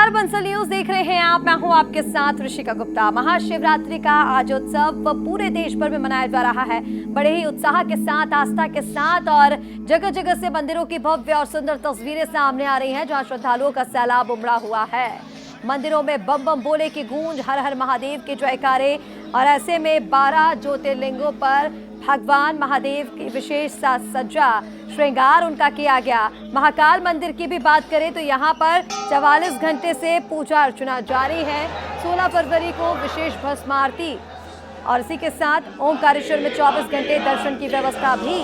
नमस्कार, बंसल न्यूज देख रहे हैं आप। मैं हूं आपके साथ ऋषिका गुप्ता। महाशिवरात्रि का आज उत्सव पूरे देश भर में मनाया जा रहा है, बड़े ही उत्साह के साथ, आस्था के साथ, और जगह जगह से मंदिरों की भव्य और सुंदर तस्वीरें सामने आ रही हैं, जहां श्रद्धालुओं का सैलाब उमड़ा हुआ है। मंदिरों में बम बम बोले की गूंज, हर हर महादेव के जयकारे, और ऐसे में 12 ज्योतिर्लिंगों पर भगवान महादेव की विशेष साज सज्जा श्रृंगार उनका किया गया। महाकाल मंदिर की भी बात करें तो यहाँ पर 44 घंटे से पूजा अर्चना जारी है। 16 फरवरी को विशेष भस्म आरती और इसी के साथ ओंकारेश्वर में 24 घंटे दर्शन की व्यवस्था भी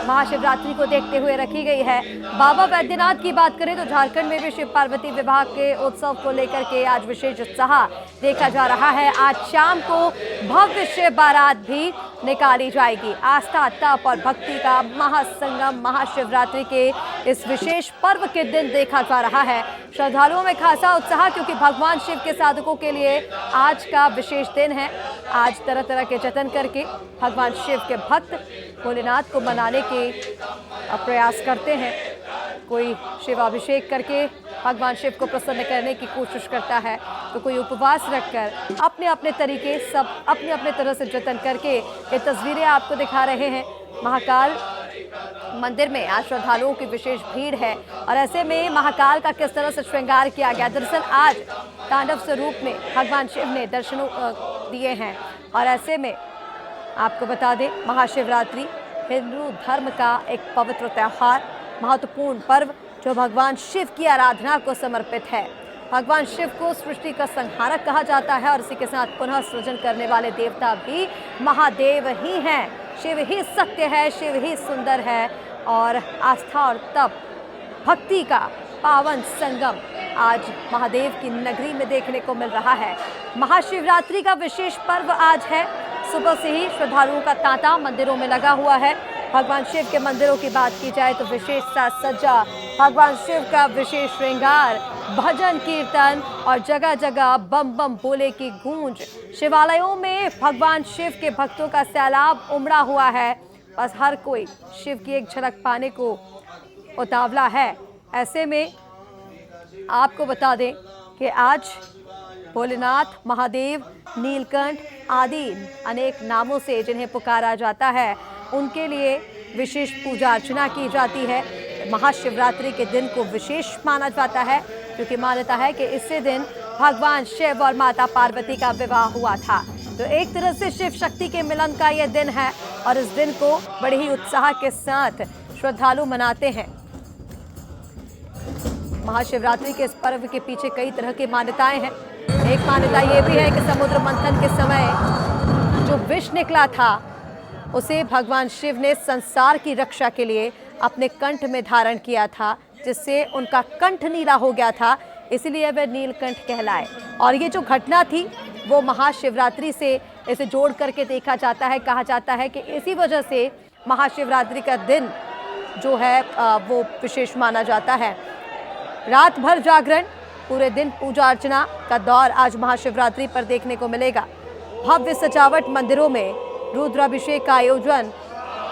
महाशिवरात्रि को देखते हुए रखी गई है। बाबा वैद्यनाथ की बात करें तो झारखंड में भी शिव पार्वती विभाग के उत्सव को लेकर के आज विशेष उत्साह देखा जा रहा है। आज शाम को भव्य शिव बारात भी निकाली जाएगी। आस्था, तप और भक्ति का महासंगम महाशिवरात्रि के इस विशेष पर्व के दिन देखा जा रहा है। श्रद्धालुओं में खासा उत्साह, क्योंकि भगवान शिव के साधकों के लिए आज का विशेष दिन है। आज तरह तरह के जतन करके भगवान शिव के भक्त भोलेनाथ को मनाने के प्रयास करते हैं। कोई शिवाभिषेक करके भगवान शिव को प्रसन्न करने की कोशिश करता है, तो कोई उपवास रखकर अपने अपने तरीके, सब अपने अपने तरह से जतन करके ये तस्वीरें आपको दिखा रहे हैं। महाकाल मंदिर में आज श्रद्धालुओं की विशेष भीड़ है, और ऐसे में महाकाल का किस तरह से श्रृंगार किया गया। दरअसल आज तांडव स्वरूप में भगवान शिव ने दर्शनों दिए हैं, और ऐसे में आपको बता दें, महाशिवरात्रि हिंदू धर्म का एक पवित्र त्योहार, महत्वपूर्ण पर्व जो भगवान शिव की आराधना को समर्पित है। भगवान शिव को सृष्टि का संहारक कहा जाता है, और इसी के साथ पुनः सृजन करने वाले देवता भी महादेव ही हैं। शिव ही सत्य है, शिव ही सुंदर है, और आस्था और तप भक्ति का पावन संगम आज महादेव की नगरी में देखने को मिल रहा है। महाशिवरात्रि का विशेष पर्व आज है। सुबह से ही श्रद्धालुओं का तांता मंदिरों में लगा हुआ है। भगवान शिव के मंदिरों की बात की जाए तो विशेष साज सज्जा, भगवान शिव का विशेष श्रृंगार, भजन कीर्तन और जगह जगह बम बम बोले की गूंज। शिवालयों में भगवान शिव के भक्तों का सैलाब उमड़ा हुआ है। बस हर कोई शिव की एक झलक पाने को उतावला है। ऐसे में आपको बता दें कि आज भोलेनाथ, महादेव, नीलकंठ आदि अनेक नामों से जिन्हें पुकारा जाता है, उनके लिए विशेष पूजा अर्चना की जाती है। महाशिवरात्रि के दिन को विशेष माना जाता है, क्योंकि मान्यता है कि इसी दिन भगवान शिव और माता पार्वती का विवाह हुआ था। तो एक तरह से शिव शक्ति के मिलन का यह दिन है, और इस दिन को बड़े ही उत्साह के साथ श्रद्धालु मनाते हैं। महाशिवरात्रि के इस पर्व के पीछे कई तरह की मान्यताएं हैं। एक मान्यता ये भी है कि समुद्र मंथन के समय जो विष निकला था, उसे भगवान शिव ने संसार की रक्षा के लिए अपने कंठ में धारण किया था, जिससे उनका कंठ नीला हो गया था, इसलिए वह नीलकंठ कहलाए। और ये जो घटना थी वो महाशिवरात्रि से इसे जोड़ करके देखा जाता है। कहा जाता है कि इसी वजह से महाशिवरात्रि का दिन जो है वो विशेष माना जाता है। रात भर जागरण, पूरे दिन पूजा अर्चना का दौर आज महाशिवरात्रि पर देखने को मिलेगा। भव्य सजावट मंदिरों में, रुद्राभिषेक का आयोजन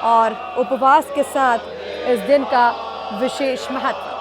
और उपवास के साथ इस दिन का विशेष महत्व।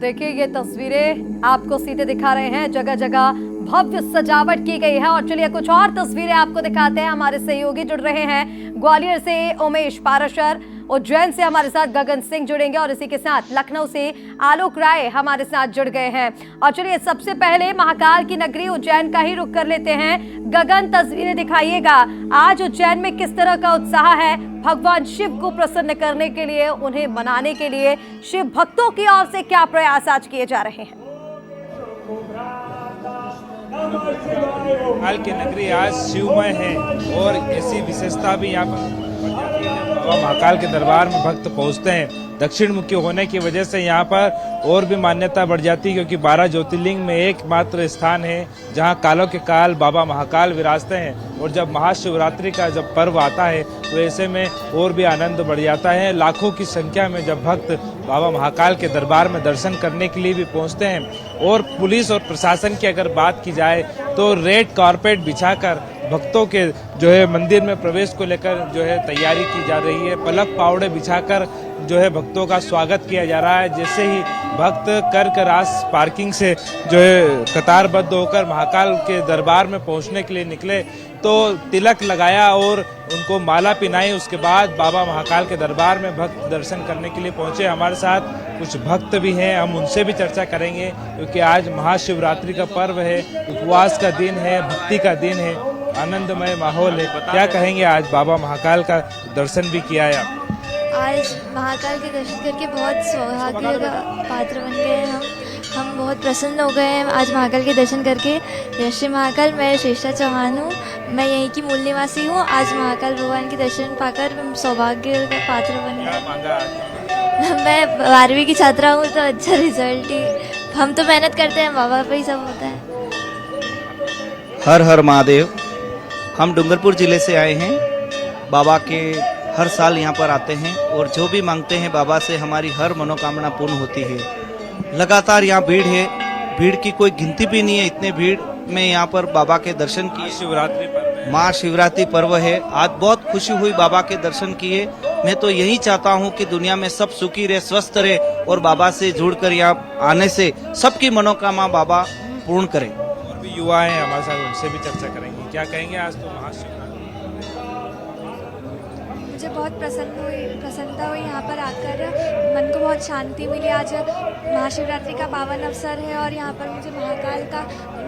देखिए, ये तस्वीरें आपको सीधे दिखा रहे हैं। जगह जगह भव्य सजावट की गई है। और चलिए कुछ और तस्वीरें आपको दिखाते हैं। हमारे सहयोगी जुड़ रहे हैं। ग्वालियर से उमेश पाराशर, उज्जैन से हमारे साथ गगन सिंह जुड़ेंगे, और इसी के साथ लखनऊ से आलोक राय हमारे साथ जुड़ गए हैं। और चलिए सबसे पहले महाकाल की नगरी उज्जैन का ही रुख कर लेते हैं। गगन, तस्वीरें दिखाइएगा। आज उज्जैन में किस तरह का उत्साह है भगवान शिव को प्रसन्न करने के लिए, उन्हें मनाने के लिए शिव भक्तों की ओर से क्या प्रयास आज किए जा रहे हैं? महाकाल की नगरी आज शिवमय है, और ऐसी विशेषता भी यहाँ पर बाबा महाकाल के दरबार में भक्त पहुंचते हैं। दक्षिण मुखी होने की वजह से यहाँ पर और भी मान्यता बढ़ जाती है, क्योंकि 12 ज्योतिर्लिंग में एकमात्र स्थान है जहाँ कालों के काल बाबा महाकाल विराजते हैं। और जब महाशिवरात्रि का जब पर्व आता है तो ऐसे में और भी आनंद बढ़ जाता है। लाखों की संख्या में जब भक्त बाबा महाकाल के दरबार में दर्शन करने के लिए भी पहुँचते हैं। और पुलिस और प्रशासन की अगर बात की जाए तो रेड कारपेट बिछाकर भक्तों के जो है मंदिर में प्रवेश को लेकर जो है तैयारी की जा रही है। पलक पावड़े बिछाकर जो है भक्तों का स्वागत किया जा रहा है। जैसे ही भक्त करकरास पार्किंग से जो है कतारबद्ध होकर महाकाल के दरबार में पहुंचने के लिए निकले तो तिलक लगाया और उनको माला पिनाई। उसके बाद बाबा महाकाल के दरबार में भक्त दर्शन करने के लिए पहुंचे। हमारे साथ कुछ भक्त भी हैं, हम उनसे भी चर्चा करेंगे, क्योंकि आज महाशिवरात्रि का पर्व है, उपवास का दिन है, भक्ति का दिन है, आनंदमय माहौल है। क्या कहेंगे, आज बाबा महाकाल का दर्शन भी किया है आप? आज महाकाल के दर्शन करके बहुत सौभाग्य का पात्र बन गए हैं हम बहुत प्रसन्न हो गए हैं आज महाकाल के दर्शन करके। जय श्री महाकाल। मैं श्रेष्ठा चौहान हूँ, मैं यहीं की मूल निवासी हूँ। आज महाकाल भगवान के दर्शन पाकर सौभाग्य का पात्र बन गए। मैं 12वीं की छात्रा हूँ, तो अच्छा रिजल्ट ही, हम तो मेहनत करते हैं, बाबा पे ही सब होता है। हर हर महादेव। हम डूंगरपुर जिले से आए हैं। बाबा के हर साल यहाँ पर आते हैं और जो भी मांगते हैं बाबा से हमारी हर मनोकामना पूर्ण होती है। लगातार यहाँ भीड़ है, भीड़ की कोई गिनती भी नहीं है। इतने भीड़ में यहाँ पर बाबा के दर्शन किए। शिवरात्रि पर्व, महाशिवरात्रि पर्व है। आज बहुत खुशी हुई बाबा के दर्शन किए। मैं तो यही चाहता हूँ कि दुनिया में सब सुखी रहे, स्वस्थ रहे और बाबा से जुड़कर यहाँ आने से सबकी मनोकामना बाबा पूर्ण करे। और भी युवा हैं हमारे साथ, उनसे भी चर्चा करेंगे। क्या कहेंगे, आज तो महाशिवरात्रि? मुझे बहुत प्रसन्नता हुई यहाँ पर आकर, मन को बहुत शांति मिली। आज महाशिवरात्रि का पावन अवसर है और यहाँ पर मुझे महाकाल का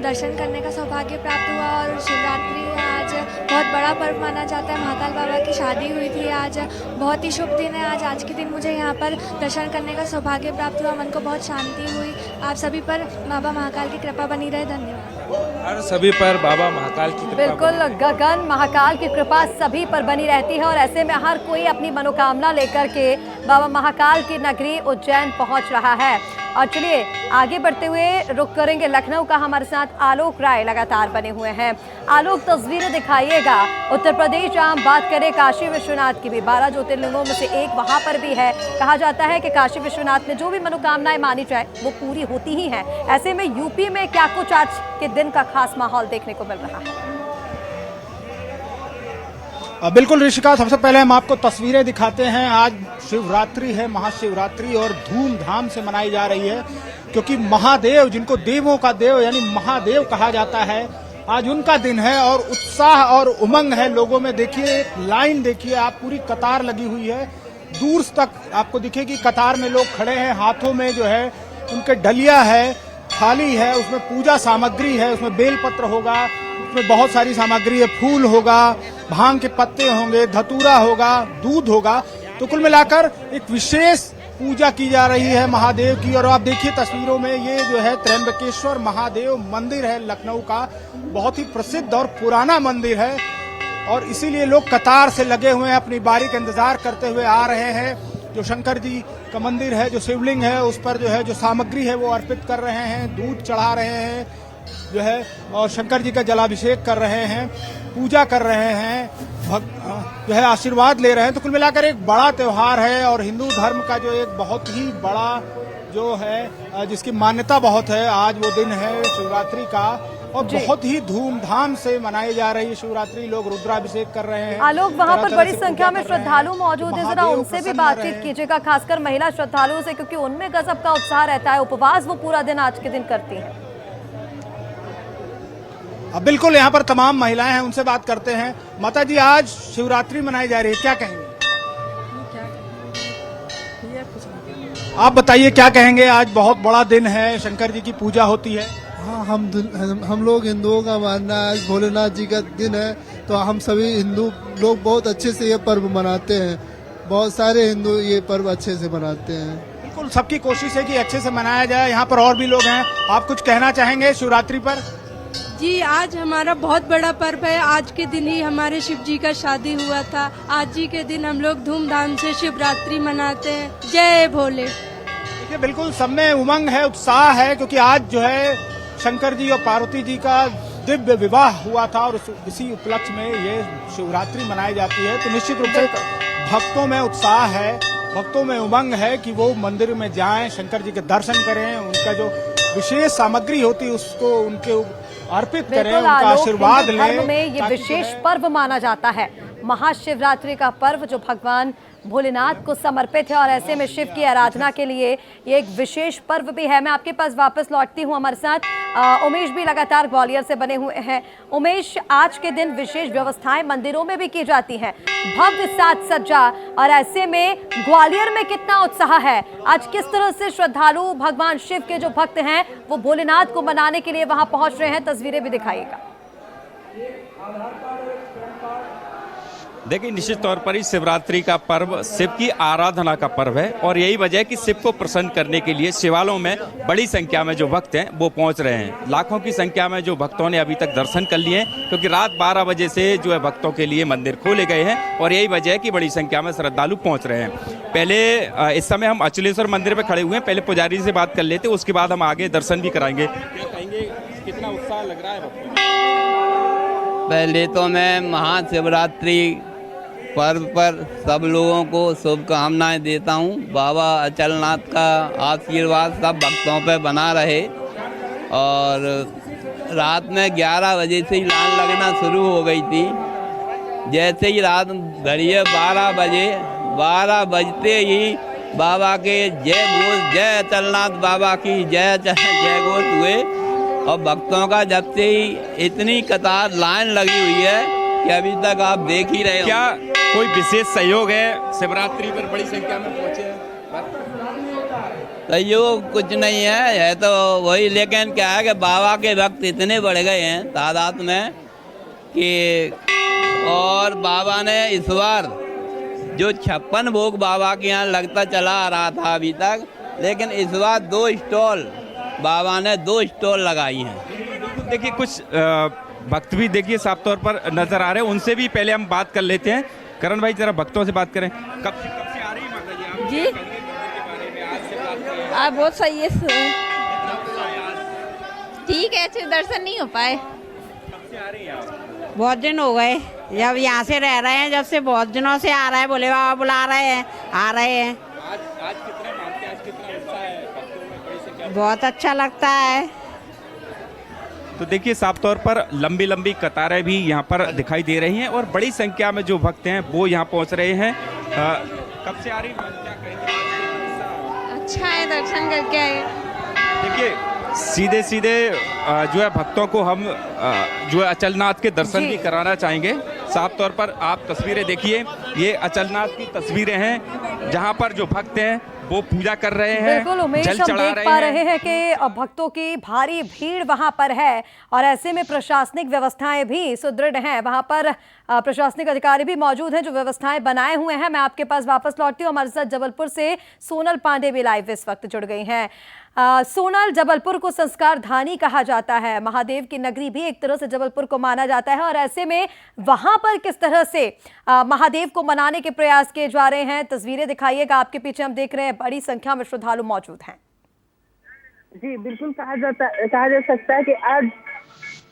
दर्शन करने का सौभाग्य प्राप्त हुआ। और शिवरात्रि आज बहुत बड़ा पर्व माना जाता है। महाकाल बाबा की शादी हुई थी आज, बहुत ही शुभ दिन है आज के दिन मुझे यहाँ पर दर्शन करने का सौभाग्य प्राप्त हुआ। मन को बहुत शांति हुई। आप सभी पर बाबा महाकाल की कृपा बनी रहे। धन्यवाद। हर सभी पर बाबा महाकाल की कृपा बिल्कुल गगन, महाकाल की कृपा सभी पर बनी रहती है और ऐसे में हर कोई अपनी मनोकामना लेकर के बाबा महाकाल की नगरी उज्जैन पहुंच रहा है। और चलिए आगे बढ़ते हुए रुक करेंगे लखनऊ का। हमारे साथ आलोक राय लगातार बने हुए हैं। आलोक, तस्वीरें दिखाइएगा। उत्तर प्रदेश, जहां हम बात करें काशी विश्वनाथ की भी, 12 ज्योतिर्लिंगों में से एक वहां पर भी है। कहा जाता है कि काशी विश्वनाथ में जो भी मनोकामनाएं मानी जाए वो पूरी होती ही हैं। ऐसे में यूपी में क्या कुछ आज के दिन का खास माहौल देखने को मिल रहा है? बिल्कुल ऋषिका, सबसे पहले हम आपको तस्वीरें दिखाते हैं। आज शिवरात्रि है, महाशिवरात्रि, और धूमधाम से मनाई जा रही है, क्योंकि महादेव, जिनको देवों का देव यानी महादेव कहा जाता है, आज उनका दिन है और उत्साह और उमंग है लोगों में। देखिए, एक लाइन देखिए आप, पूरी कतार लगी हुई है, दूर तक आपको दिखेगी कतार में लोग खड़े हैं। हाथों में जो है उनके डलिया है, थाली है, उसमें पूजा सामग्री है, उसमें बेलपत्र होगा, उसमें बहुत सारी सामग्री है, फूल होगा, भांग के पत्ते होंगे, धतूरा होगा, दूध होगा। तो कुल मिलाकर एक विशेष पूजा की जा रही है महादेव की। और आप देखिए तस्वीरों में, ये जो है त्र्यंबकेश्वर महादेव मंदिर है लखनऊ का, बहुत ही प्रसिद्ध और पुराना मंदिर है और इसीलिए लोग कतार से लगे हुए हैं, अपनी बारी का इंतजार करते हुए आ रहे हैं। जो शंकर जी का मंदिर है, जो शिवलिंग है, उस पर जो है जो सामग्री है वो अर्पित कर रहे हैं, दूध चढ़ा रहे हैं जो है, और शंकर जी का जलाभिषेक कर रहे हैं, पूजा कर रहे हैं, जो है आशीर्वाद ले रहे हैं। तो कुल मिलाकर एक बड़ा त्योहार है और हिंदू धर्म का जो एक बहुत ही बड़ा जो है, जिसकी मान्यता बहुत है, आज वो दिन है शिवरात्रि का और बहुत ही धूमधाम से मनाई जा रही है शिवरात्रि। लोग रुद्राभिषेक कर रहे हैं। आलोक, वहां पर बड़ी संख्या में श्रद्धालु मौजूद है, जरा उनसे भी बातचीत कीजिएगा, खासकर महिला श्रद्धालुओं से, क्योंकि उनमें गजब का उत्साह रहता है। उपवास वो पूरा दिन आज के दिन करती हैं। अब बिल्कुल यहाँ पर तमाम महिलाएं हैं, उनसे बात करते हैं। माता जी, आज शिवरात्रि मनाई जा रही है, क्या कहेंगे? आप बताइए क्या कहेंगे? आज बहुत बड़ा दिन है, शंकर जी की पूजा होती है। हाँ, हम लोग हिंदुओं का मानना है आज भोलेनाथ जी का दिन है, तो हम सभी हिंदू लोग बहुत अच्छे से ये पर्व मनाते हैं। बहुत सारे हिंदू ये पर्व अच्छे से मनाते हैं। बिल्कुल, सबकी कोशिश है कि अच्छे से मनाया जाए। यहाँ पर और भी लोग हैं, आप कुछ कहना चाहेंगे शिवरात्रि पर? जी, आज हमारा बहुत बड़ा पर्व है। आज के दिन ही हमारे शिव जी का शादी हुआ था। आज ही के दिन हम लोग धूमधाम से शिवरात्रि मनाते हैं। जय भोले। देखिए बिल्कुल सब में उमंग है, उत्साह है, क्योंकि आज जो है शंकर जी और पार्वती जी का दिव्य विवाह हुआ था और इसी उपलक्ष्य में ये शिवरात्रि मनाई जाती है। तो निश्चित रूप से भक्तों में उत्साह है, भक्तों में उमंग है कि वो मंदिर में जाएं, शंकर जी के दर्शन करें, उनका जो विशेष सामग्री होती है उसको उनके अर्पित करें, उनका आशीर्वाद लें। धर्म में ये विशेष पर्व माना जाता है, महाशिवरात्रि का पर्व, जो भगवान भोलेनाथ को समर्पित है और ऐसे में शिव की आराधना के लिए ये एक विशेष पर्व भी है। मैं आपके पास वापस लौटती हूँ। हमारे साथ उमेश भी लगातार ग्वालियर से बने हुए हैं। उमेश, आज के दिन विशेष व्यवस्थाएं मंदिरों में भी की जाती हैं, भव्य साज सज्जा, और ऐसे में ग्वालियर में कितना उत्साह है? आज किस तरह से श्रद्धालु भगवान शिव के जो भक्त हैं वो भोलेनाथ को मनाने के लिए वहां पहुंच रहे हैं, तस्वीरें भी दिखाइएगा। देखिए, निश्चित तौर पर ही शिवरात्रि का पर्व शिव की आराधना का पर्व है और यही वजह है कि शिव को प्रसन्न करने के लिए शिवालयों में बड़ी संख्या में जो भक्त हैं वो पहुंच रहे हैं। लाखों की संख्या में जो भक्तों ने अभी तक दर्शन कर लिए हैं, क्योंकि रात 12 बजे से जो है भक्तों के लिए मंदिर खोले गए हैं और यही वजह है कि बड़ी संख्या में श्रद्धालु पहुँच रहे हैं। पहले इस समय हम अचलेश्वर मंदिर पर खड़े हुए हैं, पहले पुजारी से बात कर लेते, उसके बाद हम आगे दर्शन भी कराएंगे। कहेंगे कितना उत्साह लग रहा है भक्तों में? पहले तो मैं महाशिवरात्रि पर्व पर सब लोगों को शुभकामनाएं देता हूं। बाबा अचलनाथ का आशीर्वाद सब भक्तों पर बना रहे। और रात में 11 बजे से ही लाइन लगना शुरू हो गई थी। जैसे ही रात घड़िए 12 बजते ही बाबा के जय घोष, जय अचलनाथ बाबा की जय जय घोष हुए और भक्तों का जब से ही इतनी कतार लाइन लगी हुई है कि अभी तक आप देख ही रहे हो। क्या कोई विशेष सहयोग है? शिवरात्रि पर बड़ी संख्या में पहुंचे हैं। सहयोग कुछ नहीं है तो वही, लेकिन क्या है कि बाबा के भक्त इतने बढ़ गए हैं तादाद में कि, और बाबा ने इस बार जो 56 भोग बाबा के यहाँ लगता चला आ रहा था अभी तक, लेकिन इस बार 2 स्टॉल बाबा ने 2 स्टॉल लगाई हैं। देखिए, कुछ भक्त भी देखिए साफ तौर पर नजर आ रहे हैं, उनसे भी पहले हम बात कर लेते हैं। करण भाई, जरा भक्तों से बात करें। कब से आ रही है माता जी आप? जी, आप बहुत सही है। ठीक है, अच्छे दर्शन नहीं हो पाए। कब से आ रही हैं आप? बहुत दिन हो गए, जब यहाँ से रह रहे हैं, जब से बहुत दिनों से आ रहा है, भोले बाबा बुला रहे हैं, आ रहे हैं। आज कितना मानते हैं, आज कितना उत्साह है भक्तों में? बड़ी संख्या में बहुत अच्छा लगता है। तो देखिए, साफ तौर पर लंबी लंबी कतारें भी यहाँ पर दिखाई दे रही हैं और बड़ी संख्या में जो भक्त हैं वो यहाँ पहुँच रहे हैं। कब से आ रही है? अच्छा है, दर्शन करके आए। देखिए, सीधे सीधे जो है भक्तों को हम जो है अचलनाथ के दर्शन भी कराना चाहेंगे। साफ तौर पर आप तस्वीरें देखिए, ये अचलनाथ की तस्वीरें हैं जहाँ पर जो भक्त हैं वो पूजा कर रहे हैं। बिल्कुल उमेश, हम देख पा रहे हैं कि भक्तों की भारी भीड़ वहां पर है और ऐसे में प्रशासनिक व्यवस्थाएं भी सुदृढ़ हैं। वहां पर प्रशासनिक अधिकारी भी मौजूद हैं जो व्यवस्थाएं बनाए हुए हैं। मैं आपके पास वापस लौटती हूँ। हमारे साथ जबलपुर से सोनल पांडे भी लाइव इस वक्त जुड़ गई हैं। सोनल, जबलपुर को संस्कार धानी कहा जाता है, महादेव की नगरी भी एक तरह से जबलपुर को माना जाता है, और ऐसे में वहां पर किस तरह से महादेव को मनाने के प्रयास किए जा रहे हैं, तस्वीरें दिखाइएगा। आपके पीछे हम देख रहे हैं बड़ी संख्या में श्रद्धालु मौजूद हैं। जी बिल्कुल, कहा जा सकता है कि आज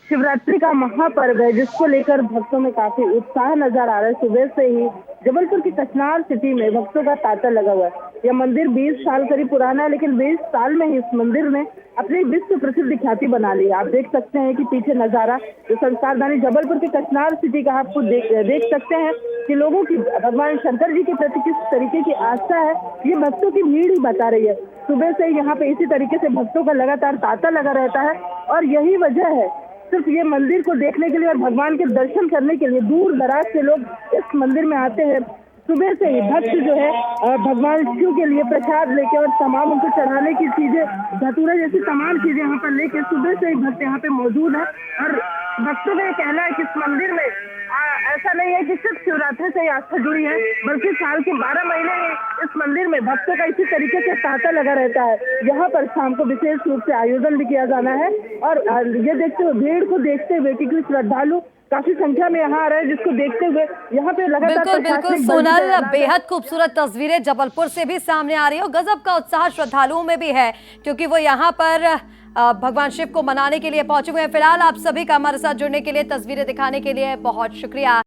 शिवरात्रि का महापर्व है, जिसको लेकर भक्तों में काफी उत्साह नजर आ रहा है। सुबह से ही जबलपुर की कचनार सिटी में भक्तों का तांता लगा हुआ है। यह मंदिर 20 साल करीब पुराना है, लेकिन 20 साल में ही इस मंदिर ने अपनी विश्व प्रसिद्ध ख्याति बना ली है। आप देख सकते हैं कि पीछे नजारा जो संस्कारधानी जबलपुर की कचनार सिटी का आपको देख सकते हैं कि लोगों की भगवान शंकर जी के प्रति किस तरीके की आस्था है, ये भक्तों की भीड़ ही बता रही है। सुबह से यहाँ पे इसी तरीके से भक्तों का लगातार तांता लगा रहता है और यही वजह है सिर्फ ये मंदिर को देखने के लिए और भगवान के दर्शन करने के लिए दूर दराज से लोग इस मंदिर में आते हैं। सुबह से ही भक्त जो है भगवान शिव के लिए प्रसाद लेके और तमाम उनको चढ़ाने की चीजें, धतूरा जैसी तमाम चीजें यहाँ पर लेके सुबह से ही भक्त यहाँ पे मौजूद है। और भक्तों का ये कहना है कि इस मंदिर में ऐसा नहीं है कि सिर्फ शिवरात्रि से ही आस्था जुड़ी है, बल्कि साल के 12 महीने ही इस मंदिर में भक्तों का इसी तरीके से तांता लगा रहता है। यहाँ पर शाम को विशेष रूप से आयोजन भी किया जाना है और ये देखते हुए, भीड़ को देखते हुए, क्योंकि श्रद्धालु काफी संख्या में यहाँ आ रहे हैं, जिसको देखते हुए यहाँ पे लगातार बिल्कुल सोनल, बेहद खूबसूरत तस्वीरें जबलपुर से भी सामने आ रही है और गजब का उत्साह श्रद्धालुओं में भी है, क्योंकि वो यहाँ पर भगवान शिव को मनाने के लिए पहुंचे हुए हैं। फिलहाल आप सभी का हमारे साथ जुड़ने के लिए, तस्वीरें दिखाने के लिए बहुत शुक्रिया।